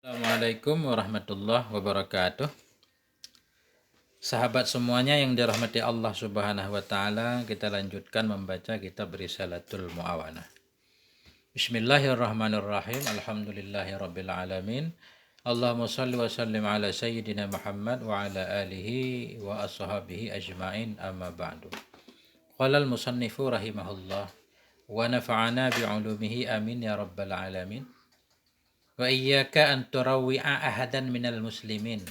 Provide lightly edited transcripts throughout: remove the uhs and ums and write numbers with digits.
Assalamualaikum warahmatullahi wabarakatuh. Sahabat semuanya yang dirahmati Allah Subhanahu wa taala, kita lanjutkan membaca kitab Risalatul Muawanah. Bismillahirrahmanirrahim. Alhamdulillahirabbil alamin. Allahumma shalli wa sallim ala sayyidina Muhammad wa ala alihi wa ashabihi ajmain, amma ba'du. Qala al-musannifu rahimahullah wa nafa'ana bi'ulumihi amin ya rabbal alamin. Wa iyyaka an turawwi'a ahadan minal muslimin.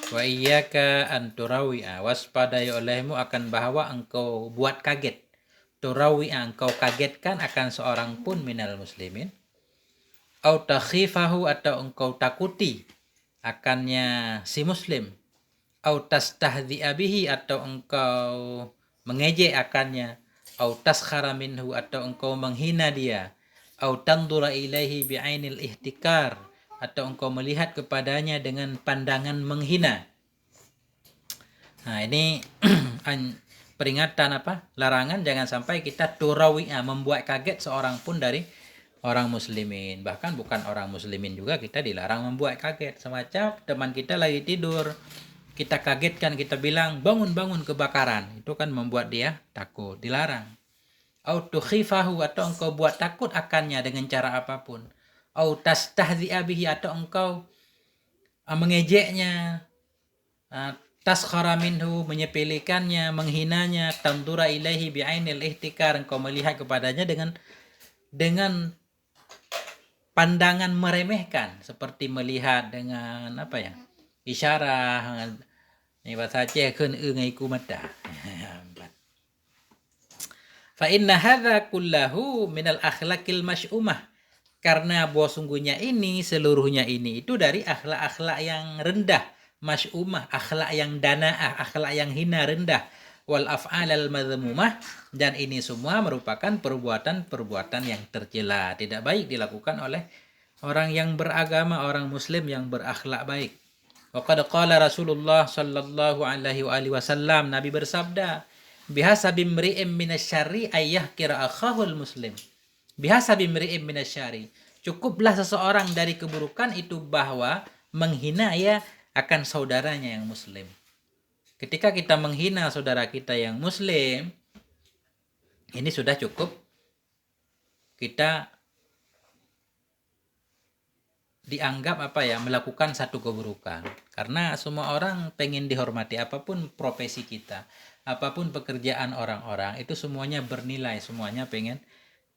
Wa iyyaka an turawwi'a, waspadai olehmu akan bahwa engkau buat kaget. Turawwi'a, engkau kagetkan akan seorang pun minal muslimin. Au takhifahu, atau engkau takuti akannya si muslim. Au tastahdzi'a bihi, atau engkau mengejek akannya. Au taskhara minhu, atau engkau menghina dia. Au tandura ilaihi bi'ainil ihtikar, atau engkau melihat kepadanya dengan pandangan menghina. Nah, ini peringatan larangan jangan sampai kita turawi'a, membuat kaget seorang pun dari orang muslimin. Bahkan bukan orang muslimin juga kita dilarang membuat kaget. Semacam teman kita lagi tidur, kita kagetkan, kita bilang bangun kebakaran, itu kan membuat dia takut, dilarang. Au tukhifahu, atau engkau buat takut akannya dengan cara apapun. Au tastahdzi'a bihi, atau engkau mengejeknya, taskhara minhu, menyepelekannya, menghinanya, tandura ilaihi bi'ainil ihtikar, engkau melihat kepadanya dengan pandangan meremehkan, seperti melihat dengan isyarat. Ini bahasa Aceh, keun ngai ku mata. Fa inna hadza kullahu minal akhlaqil masy'umah, karena bahwa sungguhnya ini, seluruhnya ini itu dari akhlak-akhlak yang rendah, masy'umah, akhlak yang dana'ah, akhlak yang hina, rendah, wal af'alal madhmumah, dan ini semua merupakan perbuatan-perbuatan yang tercela, tidak baik dilakukan oleh orang yang beragama, orang muslim yang berakhlak baik. Wa qad qala Rasulullah sallallahu alaihi wasallam, Nabi bersabda, bihasabi mri'im minasyarri ayyahkira akhahul muslim. Bihasabi mri'im minasyarri, cukuplah seseorang dari keburukan itu bahwa menghina ya akan saudaranya yang muslim. Ketika kita menghina saudara kita yang muslim, ini sudah cukup kita dianggap melakukan satu keburukan. Karena semua orang pengen dihormati, apapun profesi kita, apapun pekerjaan orang-orang, itu semuanya bernilai, semuanya pengen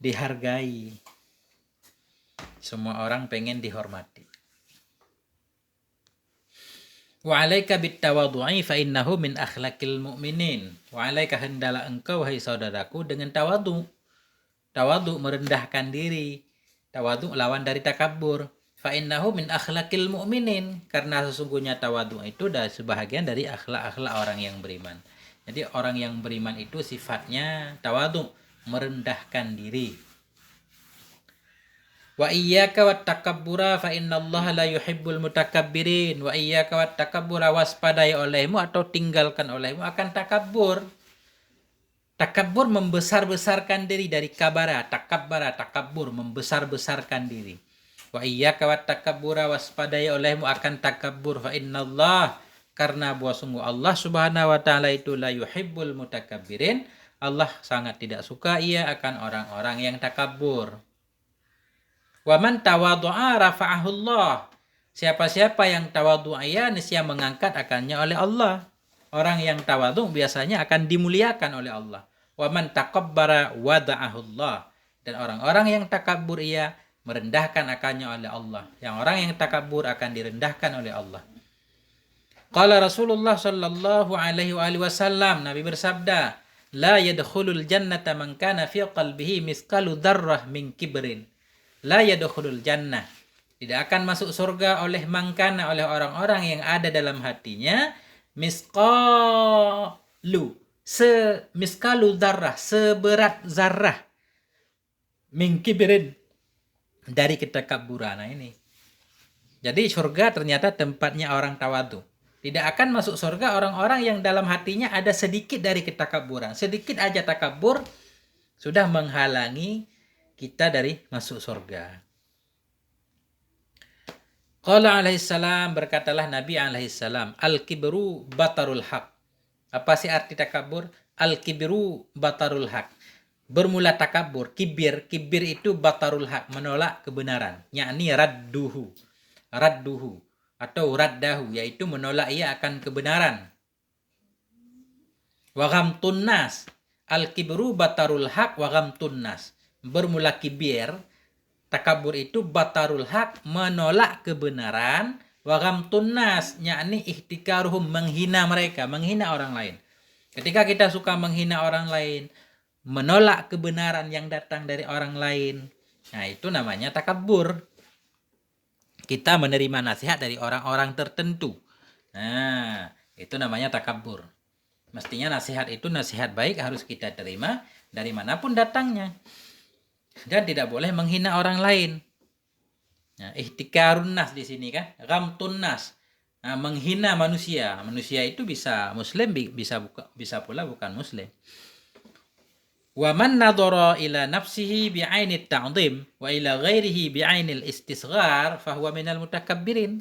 dihargai. Semua orang pengen dihormati. Wa 'alaika bitawadhu'i fa innahu min akhlaqil mu'minin. Wa 'alaika, hendaklah engkau hai saudaraku dengan tawadhu. Tawadhu merendahkan diri. Tawadhu lawan dari takabbur. Fa innahu min akhlaqil mu'minin, karena sesungguhnya tawadhu itu adalah sebahagian dari akhlak-akhlak orang yang beriman. Jadi orang yang beriman itu sifatnya tawadhu, merendahkan diri. Wa iyyaka wat takabbura fa innallaha la yuhibbul mutakabbirin. Wa iyyaka wat takabbura, waspadai olehmu atau tinggalkan olehmu akan takabbur. Takabbur membesar-besarkan diri, dari kabara, takabbur membesar-besarkan diri. Wa iyyaka wat takabbura, waspadai olehmu akan takabbur. Fa innallah, karena bahwa sungguh Allah Subhanahu wa taala itu la yuhibbul mutakabbirin, Allah sangat tidak suka ia akan orang-orang yang takabbur. Wa man tawadhu'a rafa'ahu Allah. Siapa-siapa yang tawadhu ia niscaya mengangkat akannya oleh Allah. Orang yang tawadhu biasanya akan dimuliakan oleh Allah. Wa man takabbara wada'ahu Allah. Dan orang-orang yang takabur ia merendahkan akannya oleh Allah. Yang orang yang takabur akan direndahkan oleh Allah. Qala Rasulullah sallallahu alaihi wasallam, Nabi bersabda, la yadkhulul jannata man kana fi qalbihi misqalu dzarrah min kibrin. La yadkhulul jannah, tidak akan masuk surga oleh mangkana, oleh orang-orang yang ada dalam hatinya miskalu zarrah, seberat zarrah, min kibrin, dari ketakabburan. Nah ini. Jadi surga ternyata tempatnya orang tawadhu. Tidak akan masuk surga orang-orang yang dalam hatinya ada sedikit dari ketakabburan. Sedikit aja takabur sudah menghalangi kita dari masuk surga. Qala alaihissalam, berkatalah Nabi alaihissalam, al-kibru batarul haq. Apa sih arti takabur? Al-kibru batarul haq. Bermula takabur, kibir itu batarul haq, menolak kebenaran. Yakni radduhu atau raddahu, yaitu menolak ia akan kebenaran. Wa ghamtun nas, al-kibru batarul haq wa ghamtun nas. Bermula kibir, takabur itu batarul haq, menolak kebenaran, wa ghamtun nas, yakni ihtikaruhum, menghina mereka, menghina orang lain. Ketika kita suka menghina orang lain, menolak kebenaran yang datang dari orang lain, nah itu namanya takabur. Kita menerima nasihat dari orang-orang tertentu, nah itu namanya takabur. Mestinya nasihat itu nasihat baik, harus kita terima dari manapun datangnya, dan tidak boleh menghina orang lain. Nah, ihtikarun nas di sini kan, ghamtun nas, nah, menghina manusia. Manusia itu bisa muslim, bisa pula bukan muslim. Wa man nadhara ila nafsihi bi'ainit ta'dhim wa ila ghairihi bi'ainil istisghar fahuwa minal mutakabbirin.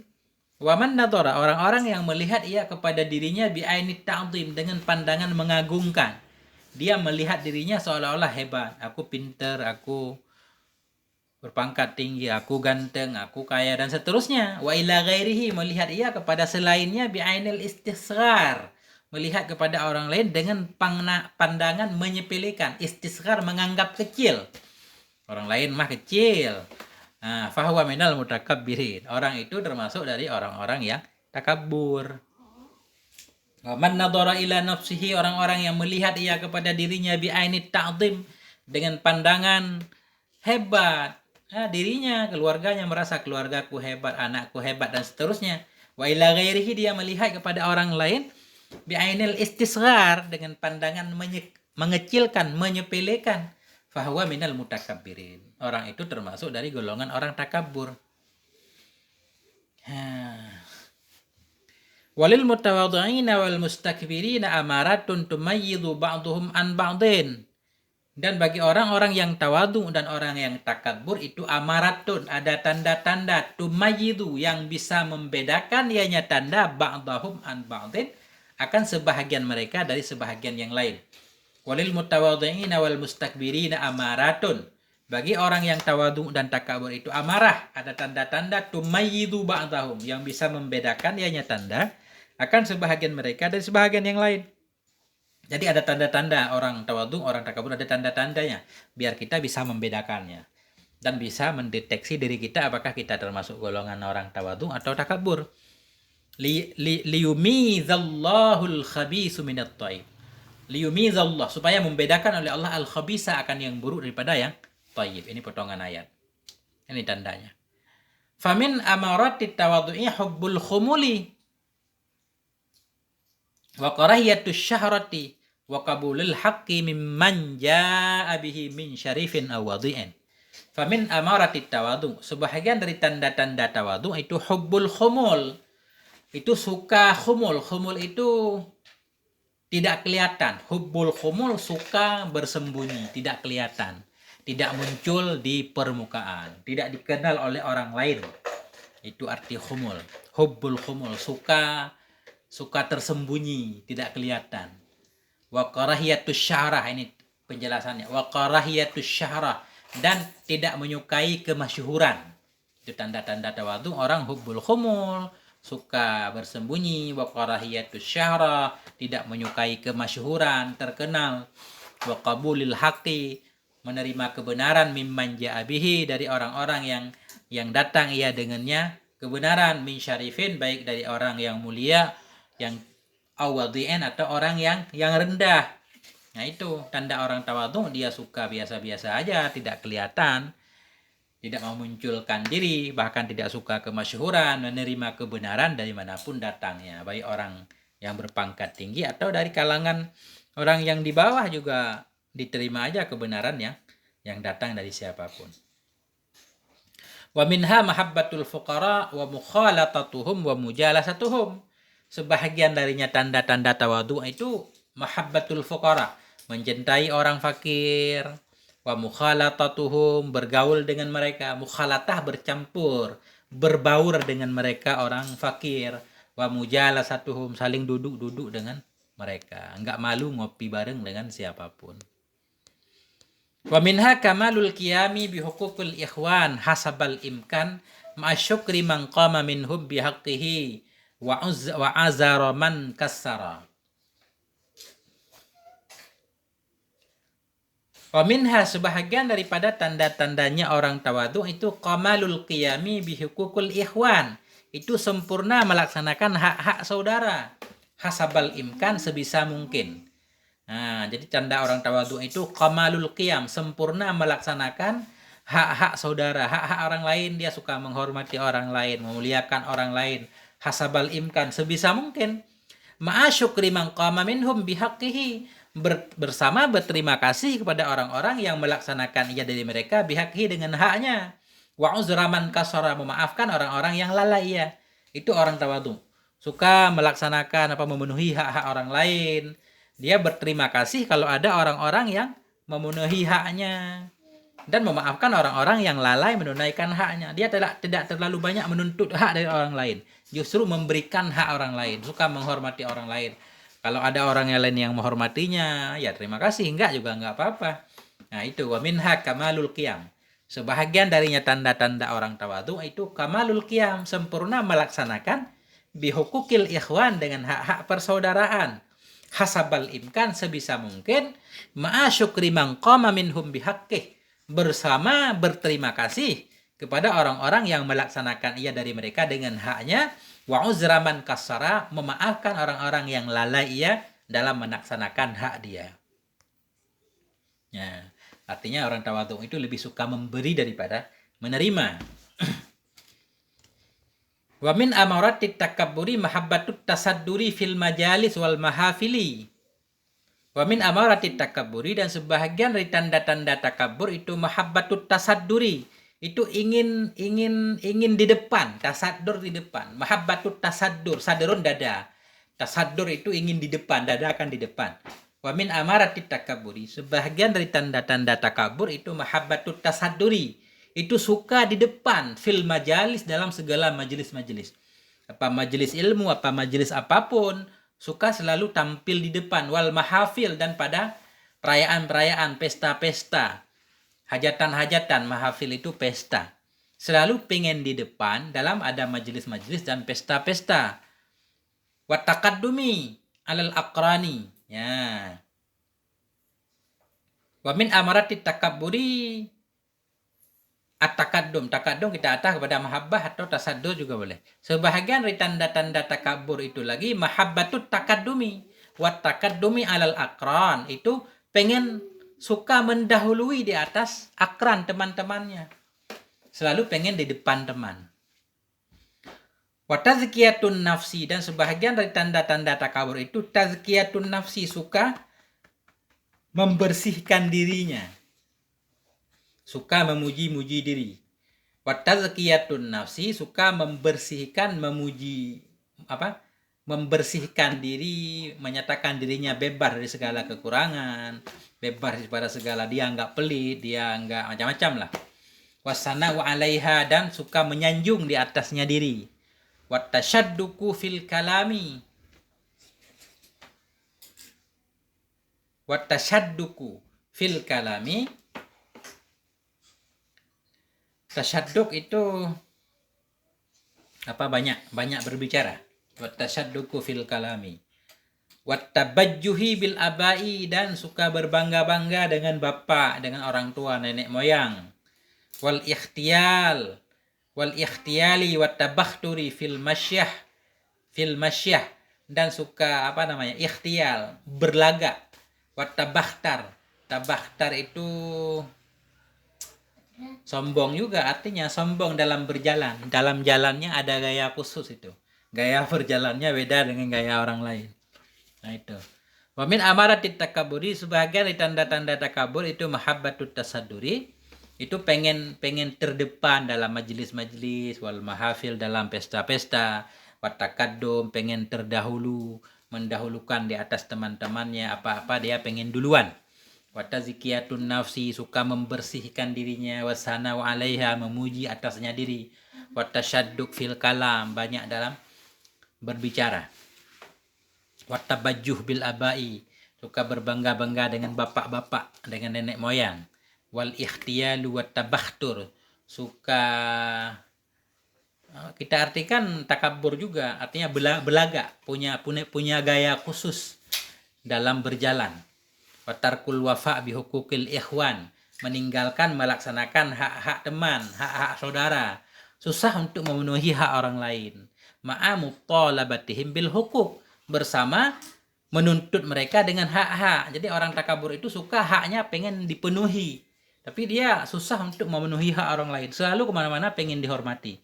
Wa man nadhara, orang-orang yang melihat ia kepada dirinya bi'ainit ta'dhim, dengan pandangan mengagungkan. Dia melihat dirinya seolah-olah hebat, aku pintar, aku berpangkat tinggi, aku ganteng, aku kaya, dan seterusnya. Wa ila ghairihi, melihat ia kepada selainnya bi'ainil istisghar, melihat kepada orang lain dengan pandangan menyepelekan. Istisghar, menganggap kecil. Orang lain mah kecil. Nah, fahuwa minal mutakabbirin. Orang itu termasuk dari orang-orang yang takabur. Wa man nadhara ila nafsihi, orang-orang yang melihat ia kepada dirinya bi'ainit ta'dhim, dengan pandangan hebat. Nah, dirinya, keluarganya, merasa keluargaku hebat, anakku hebat, dan seterusnya. Wa ila ghairihi, dia melihat kepada orang lain bi'ainil istisghar, dengan pandangan mengecilkan, menyepelekan. Fahuwa minal mutakabbirin. Orang itu termasuk dari golongan orang takabur. Walil mutawadhi'ina wal mustakbirina amaratun tumayyidu ba'duhum an ba'din. Dan bagi orang-orang yang tawadu dan orang yang takabur itu amaratun, ada tanda-tanda, tumayyidu, yang bisa membedakan, ianya tanda, ba'dahum an ba'din, akan sebahagian mereka dari sebahagian yang lain. Walil mutawadhi'ina wal mustakbirina amaratun, bagi orang yang tawadu dan takabur itu amarah, ada tanda-tanda, tumayyidu ba'dahum, yang bisa membedakan, ianya tanda, akan sebahagian mereka dari sebahagian yang lain. Jadi ada tanda-tanda orang tawadhu, orang takabur, ada tanda-tandanya, biar kita bisa membedakannya dan bisa mendeteksi diri kita apakah kita termasuk golongan orang tawadhu atau takabur. Liyumizallahul khabisu minat thayyib. Liyumizallah, supaya membedakan oleh Allah al-khabisa, akan yang buruk daripada yang thayyib. Ini potongan ayat. Ini tandanya. Famin amaratit tawadhu'i hubbul khumuli wa karahiyatus syahrati wa qabulul haqqi mimman jaa'a bihi min syarifin aw wadhi'in. Famin amaratit tawadhu, sebahagian dari tanda-tanda tawadhu itu hubbul khumul, itu suka khumul. Khumul itu tidak kelihatan. Hubbul khumul, suka bersembunyi, tidak kelihatan, tidak muncul di permukaan, tidak dikenal oleh orang lain. Itu arti khumul. Hubbul khumul, suka tersembunyi, tidak kelihatan. Wa karahiyatus syarah, ini penjelasannya. Wa karahiyatus syarah, dan tidak menyukai kemasyhuran. Itu tanda-tanda tawadhu, orang hubbul khumul, suka bersembunyi. Wa karahiyatus syarah, tidak menyukai kemasyhuran, terkenal. Wa qabulil haqqi, menerima kebenaran, mimman ja'a bihi, dari orang-orang yang datang ia dengannya kebenaran, min syarifin, baik dari orang yang mulia, yang awadhi'in, atau orang yang rendah. Nah itu tanda orang tawadhu, dia suka biasa-biasa aja, tidak kelihatan, tidak memunculkan diri, bahkan tidak suka kemasyhuran, menerima kebenaran dari manapun datangnya, baik orang yang berpangkat tinggi atau dari kalangan orang yang di bawah juga diterima aja kebenaran yang datang dari siapapun. Wa minha mahabbatul fuqara wa mukhalatatuhum wa mujalasatuhum. Sebahagian darinya tanda-tanda tawadhu itu mahabbatul fuqara, mencintai orang fakir, wa mukhalatatuhum, bergaul dengan mereka. Mukhalatah, bercampur, berbaur dengan mereka orang fakir, wa mujalasatuhum, saling duduk-duduk dengan mereka, enggak malu ngopi bareng dengan siapapun. Wa minha kamalul qiyami bi huquqil ikhwan hasabal imkan ma'asyukri man qama minhum bihaqqihi wa azara man kassara. Wa minha, sebahagian daripada tanda-tandanya orang tawadhu itu kamalul qiyami bi huquqil ikhwan, itu sempurna melaksanakan hak-hak saudara hasabal imkan, sebisa mungkin. Nah, jadi tanda orang tawadhu itu kamalul qiyam, sempurna melaksanakan hak-hak saudara, hak-hak orang lain. Dia suka menghormati orang lain, memuliakan orang lain, hasabal imkan, sebisa mungkin. Ma'a syukri man qama minhum bihaqqihi, bersama berterima kasih kepada orang-orang yang melaksanakan ia dari mereka bihaqqihi, dengan haknya. Wa uzra man kasara, memaafkan orang-orang yang lalai ia. Itu orang tawadhu. Suka melaksanakan memenuhi hak-hak orang lain. Dia berterima kasih kalau ada orang-orang yang memenuhi haknya dan memaafkan orang-orang yang lalai menunaikan haknya. Dia tidak terlalu banyak menuntut hak dari orang lain, justru memberikan hak orang lain, suka menghormati orang lain. Kalau ada orang yang lain yang menghormatinya, ya terima kasih, enggak juga enggak apa-apa. Nah, itu wa minha kamalul qiyam. Sebahagian darinya tanda-tanda orang tawadhu itu kamalul qiyam, sempurna melaksanakan bihukukil ikhwan, dengan hak-hak persaudaraan, hasabal imkan, sebisa mungkin, ma'a syukri man qama minhum bihaqqih, bersama berterima kasih kepada orang-orang yang melaksanakan ia dari mereka dengan haknya, wa uzra man kassara, memaafkan orang-orang yang lalai ia dalam melaksanakan hak dia. Ya, artinya orang tawadhu itu lebih suka memberi daripada menerima. Wa min amaratit takabburi mahabbatut tasadduri fil majalis wal mahafili. Wa min amaratit takabburi, dan sebahagian dari tanda-tanda takabur itu mahabbatut tasadduri, itu ingin di depan, tasaddur di depan. Mahabbatut tasaddur, sadrun dada. Tasaddur itu ingin di depan, dada akan di depan. Wa min amaratit takabburi, sebahagian dari tanda-tanda takabur itu mahabbatut tasadduri, itu suka di depan, fil majalis, dalam segala majelis-majelis. Apa majelis ilmu, apa majelis apapun, suka selalu tampil di depan. Wal mahafil, dan pada perayaan-perayaan, pesta-pesta, hajatan-hajatan. Mahafil itu pesta. Selalu pengen di depan dalam ada majelis-majelis dan pesta-pesta. Wa taqaddumi alal aqrani. Ya. Wa min amaratit takabburi at-takaddum. Takaddum kita atas kepada mahabbah atau tasaddur juga boleh. Sebahagian dari tanda-tanda takabur itu lagi mahabbatut takaddumi wa takaddumi alal aqran, itu pengen, suka mendahului di atas akran, teman-temannya. Selalu pengen di depan teman. Wa tazkiyatun nafsi, dan sebahagian dari tanda-tanda takabur itu tazkiyatun nafsi, suka membersihkan dirinya, suka memuji-muji diri. Wa tazkiyatun nafsi, suka membersihkan, memuji, membersihkan diri, menyatakan dirinya bebas dari segala kekurangan, bebas daripada segala, dia enggak pelit, dia enggak macam-macam lah. Wasana wa alaiha, dan suka menyanjung di atasnya diri. Wa tashadduku fil kalami, wa tashadduku fil kalami. Tasyadduq itu banyak berbicara. Wa tasyadduqu fil kalami. Wa tabajjuhi bil abai, dan suka berbangga-bangga dengan bapak, dengan orang tua, nenek moyang. Wal ikhtiyali wa tabakhturi fil masyah, dan suka ikhtiyal, berlagak. Wa tabakhtar itu sombong juga, artinya sombong dalam berjalan. Dalam jalannya ada gaya khusus itu. Gaya berjalannya beda dengan gaya orang lain. Nah itu. Wa min amaratit takaburi, sebagian dari tanda-tanda takabur itu mahabbatut tasadduri, itu pengen terdepan dalam majelis-majelis, wal mahafil, dalam pesta-pesta, wa takaddum, pengen terdahulu, mendahulukan di atas teman-temannya, apa-apa dia pengen duluan. Wa tazkiyatun nafsi, suka membersihkan dirinya, wasana wa alaiha, memuji atasnya diri. wa tasyadduk fil kalam, banyak dalam berbicara. Wa tabajjuh bil abai, suka berbangga-bangga dengan bapak-bapak, dengan nenek moyang. Wal ikhtiyalu wat tabakhtur, suka kita artikan takabur juga, artinya belaga, punya gaya khusus dalam berjalan. Watarkul wafa bihukukil ikhwan, meninggalkan melaksanakan hak-hak teman, hak-hak saudara, susah untuk memenuhi hak orang lain. Ma'amu talabatihim bil hukuk, bersama menuntut mereka dengan hak-hak. Jadi orang takabur itu suka haknya pengen dipenuhi, tapi dia susah untuk memenuhi hak orang lain. Selalu kemana-mana pengen dihormati,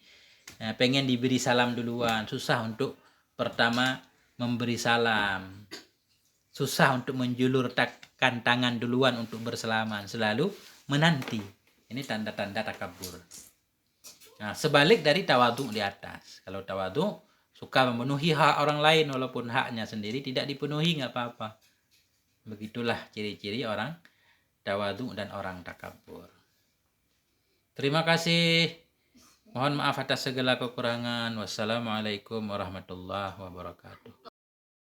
pengen diberi salam duluan, susah untuk pertama memberi salam, susah untuk menjulurkan tangan duluan untuk bersalaman, selalu menanti. Ini tanda-tanda takabur. Nah, sebalik dari tawadhu di atas. Kalau tawadhu suka memenuhi hak orang lain walaupun haknya sendiri tidak dipenuhi, nggak apa-apa. Begitulah ciri-ciri orang tawadhu dan orang takabur. Terima kasih. Mohon maaf atas segala kekurangan. Wassalamualaikum warahmatullahi wabarakatuh.